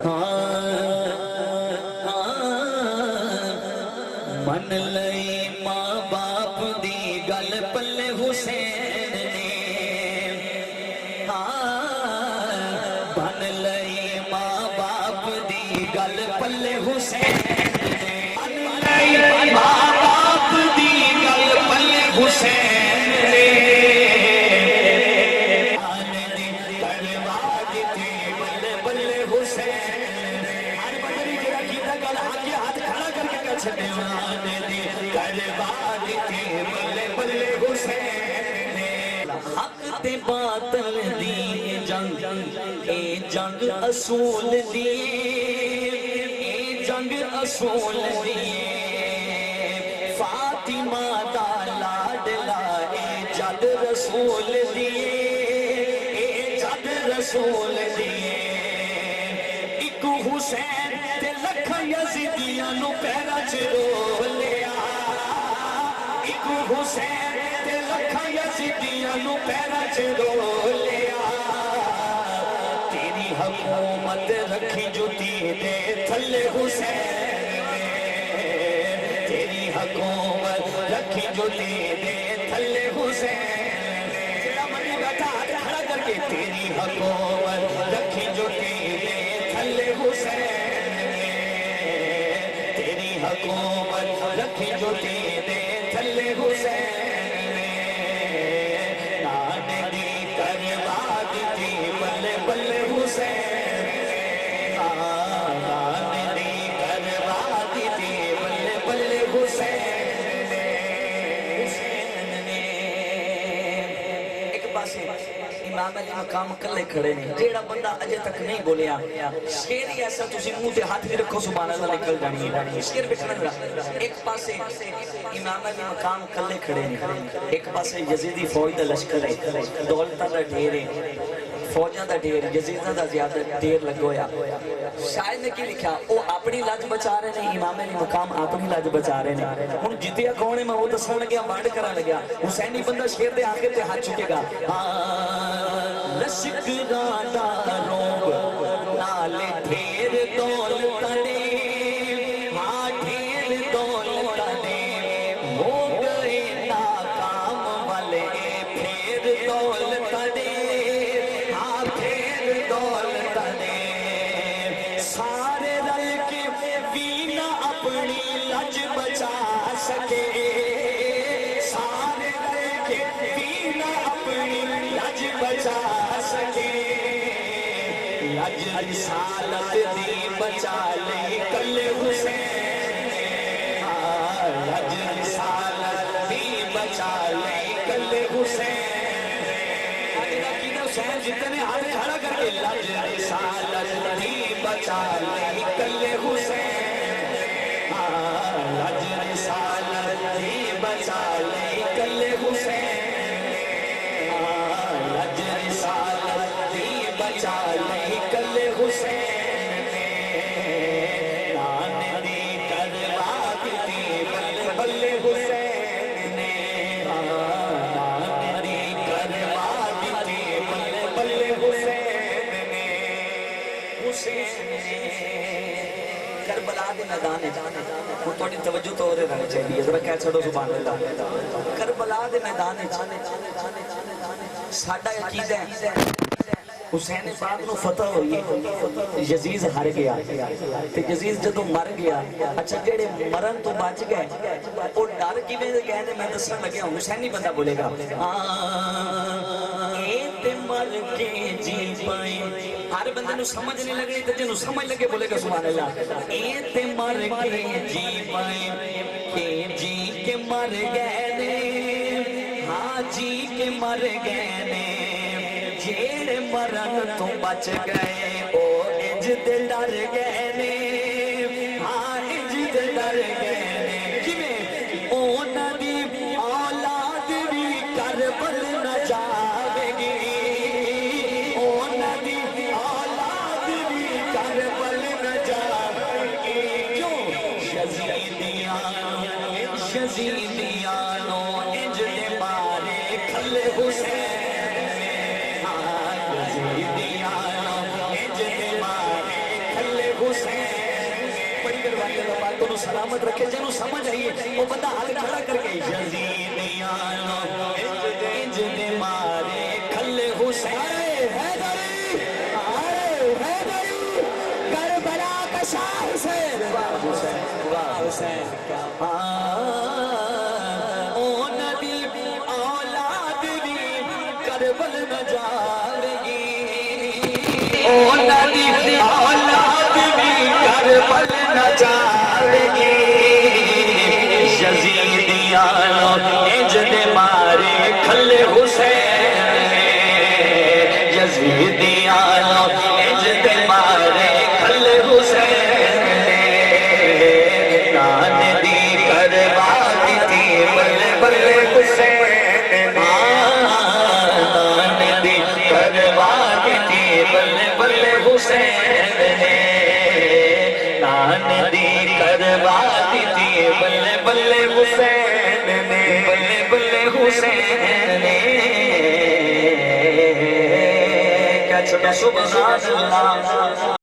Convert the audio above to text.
من لئی ماں باپ دی گل پلے حسین نے بن لئی ماں باپ دی گل پلے حسین نے بن لئی ماں باپ دی گل پلے حسین نے حق تے باطل دی جنگ اے جنگ اصول دی اے جنگ اصول دی فاطمہ دا لاڈلا اے جد رسول دی اے جد رسول دی ایک حسین تے لکھ یزیدیاں نو پیرا چ رولیا ایک حسین تے لکھ یزیدیاں نو پیرا چ رولیا تیری حکومت رکھی جوتی دے تھلے حسین نے تیری حکومت رکھی جوتی دے تھلے حسین نے جڑا منی بیٹھا ہاتھ کھڑا کر کے تیری حکومت رکھی جوتی دے تھلے حسین نے تیری حکومت رکھی جوتی دے تھلے حسین نے نان دی کروا دی بلے بلے حسین نان دی کروا دی بلے بلے حسین نے ایک پاسے امام علی مقام کلے کھڑے نے جیڑا بندہ اجے تک نہیں بولیا شیر ہی ایسا تسی منہ تے ہاتھ بھی رکھو سبحان اللہ نکل جانی ہے شیر بکھنا گا ایک پاسے امام علی مقام کلے کھڑے نے ایک پاسے یزیدی فوج دا لشکر ہے دولتاں دا ڈھیر ہے فوجاں دا ڈھیر یزیداں دا زیادہ ڈھیر لگویا شاید نے کی لکھا او اپنی لاج بچا رہے ہیں امام علی مقام اپنی لاج بچا رہے ہیں ہن جتیا کون ہے میں وہ دسن لگیا بانڈ کرن لگیا حسینی بندہ شیر دے آگے تے ہاتھ چکے گا لشکراں دا روب نالے ڈھیر دولتاں نے ڈھیر دولتاں نے ہو گئے ناکام والے پھر دولتاں نے پھر دولتاں نے سارے رل کے بھی نہ اپنی لج بچا سکے سارے رل کے بھی نہ اپنی لج بچا سکے لج رسالت دی بچا لے کل حسین لج رسالت دی بچا لے کل حسین حسین جتنے ہاتھ کھڑا کر کے لج رسالت دی بچا لے کل حسین لج رسالت دی بچا لے کل حسین لج رسالت دی بچا لے کل حسین نان دی کروا دی بلے بلے حسین نے نان دی کروا دی بلے بلے حسین نے حسین کربلا دے میدان ہے وہ تھوڑی توجہ تو اور رہنی چاہیے ذرا کہہ چھڑو سبحان اللہ کربلا دے میدان ہے ساڈا عقیدہ ہے حسین پاک نو فتح ہوئی یزید ہار گیا تے یزید جدوں مر گیا اچھا جڑے مرن تو بچ گئے او ڈر کیویں کہندے میں دسن لگیا حسینی بندہ بولے گا اے تے مر کے جی پائے ہر بندے نو سمجھ نہیں لگنی تے جنوں سمجھ لگے بولے گا سبحان اللہ اے تے مر کے جی پائے کہ جی کے مر گئے نے ہاں جی کے مر گئے نے جیڑے مرن تو بچ گئے او انج دے ڈر گئے نے ہاں انج دے ڈر گئے نے کیویں اونا دی اولاد بھی کربل نہ جاوے گی اونا دی اولاد بھی کربل نہ جاوے گی کیوں یزیدیاں نو انج دے مارے کھلے حسین پاک تنوں سلامت رکھے جنوں سمجھ آئیے وہ بندہ ہاتھ کھڑا کر کے یزیدیانو انج دے مارے کھلے حسین حیدری کربلا کا شاہ حسین واہ حسین او نبی اولاد بھی کربل نہ جاوگی او نبی اولاد بھی کربل نہ جاوگی یزیدیانو انج دے مارے کھلے حسین یزیدیانو انج دے مارے کھلے حسین نان دی کروا دیتی بلے بلے حسین نان دی کروا دیتی بلے بلے حسین نان دی کروا دیتی بلے بلے حسین بلے بلے حسین کیا چھوٹا سبحان اللہ